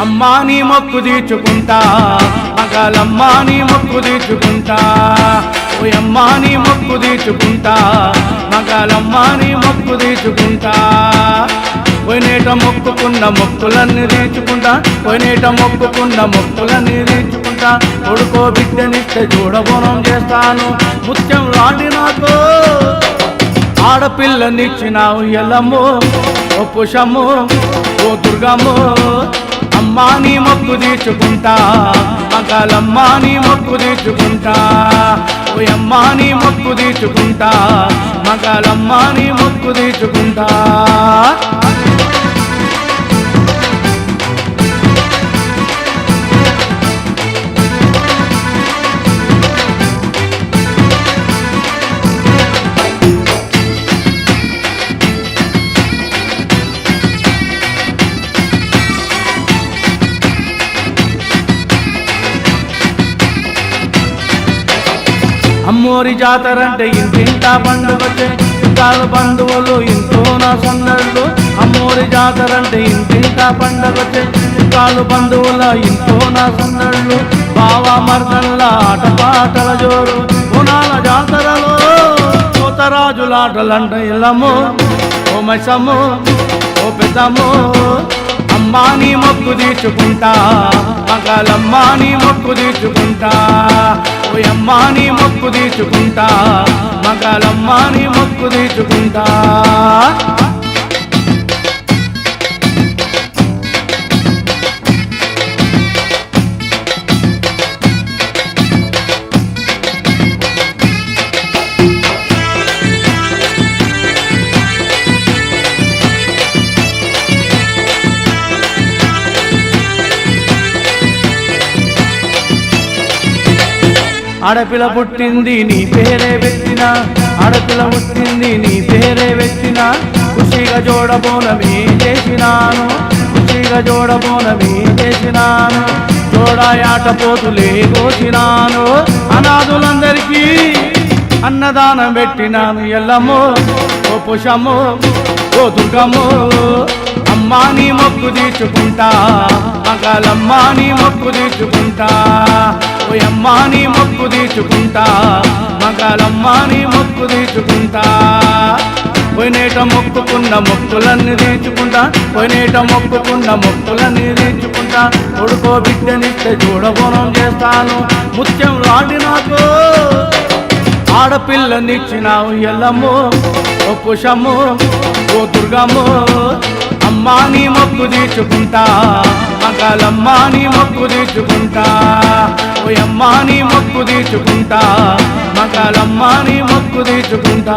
అమ్మా నీ మొక్కు తీర్చుకుంటా, మగాలమ్మా నీ మొక్కు తీర్చుకుంటా, ఓయమ్మా నీ మొక్కు తీర్చుకుంటా, మగాలమ్మా నీ మొక్కు తీర్చుకుంటా. పోయినేట మొక్కుకున్న మొక్కులన్నీ తీర్చుకుంటా, పోయినేట మొక్కుకున్న మొక్కులన్నీ తీర్చుకుంటా. కొడుకో బిడ్డనిస్తే చూడబోనం చేస్తాను, ముత్యం రాండి నాకు ఆడపిల్లనిచ్చినావు ఎల్లమ్మో, ఓ పుషమ్మో, ఓ దుర్గమ్మో. అమ్మా నీ మొక్కు తీర్చుకుంటా, మగాలమ్మా నీ మొక్కు తీర్చుకుంటా, ఓయమ్మా నీ మొక్కు తీర్చుకుంటా, మగాలమ్మా నీ మొక్కు తీర్చుకుంటా. అమ్మోరి జాతరంటే ఇంటింటా పండుగొచ్చే, చుట్టాలు బంధువులు ఇంట్లో నా సందళ్ళు. అమ్మోరి జాతరంటే ఇంటింటా పండుగొచ్చే, చుట్టాలు బంధువుల ఇంట్లో నా సందళ్ళు. బావా మర్దళ్ళ ఆటపాటల జోరు, గుణాల జాతరలో కోతరాజులాటలంట ఎల్లమ్మో, ఓ మైసమ్మో, ఓ పెద్దమ్మో. అమ్మా నీ మొక్కు తీర్చుకుంటా, మగాలమ్మా నీ మొక్కు తీర్చుకుంటా, ఓయమ్మా నీ మొక్కు తీర్చుకుంటా, మగాలమ్మా నీ మొక్కు తీర్చుకుంటా. ఆడపిల్ల పుట్టింది నీ పేరే పెట్టినా, ఆడపిల్ల పుట్టింది నీ పేరే పెట్టినా. ఖుషిగా జోడబోనమే చేసినాను, ఖుషిగా జోడబోనమే చేసినాను. జోడాయాట పోతులే కోసినాను, అనాథులందరికీ అన్నదానం పెట్టినాను ఎల్లమ్మో, ఓ పుషమ్మో, ఓ దుర్గమ్మో. అమ్మా నీ మొక్కు తీర్చుకుంటా, మగాలమ్మా నీ మొక్కు తీర్చుకుంటా, ఓయమ్మా నీ మొక్కు తీర్చుకుంటా, మగాలమ్మా నీ మొక్కు తీర్చుకుంటా. పోయినేట మొక్కుకున్న మొక్కులన్నీ తీర్చుకుంటా, పోయినేట మొక్కుకున్న మొక్కులన్నీ తీర్చుకుంటా. కొడుకో బిడ్డనిస్తే చూడబోనం చేస్తాను, ముత్యం రాండి నాకు ఆడపిల్లనిచ్చినావు ఎల్లమ్మో, ఓ పుషమ్మో, ఓ దుర్గమ్మో. అమ్మా నీ మొక్కు తీర్చుకుంటా, మగాలమ్మా నీ మొక్కు తీర్చుకుంటా, ఓయమ్మా నీ మొక్కు తీర్చుకుంటా, మగాలమ్మా నీ మొక్కు తీర్చుకుంటా.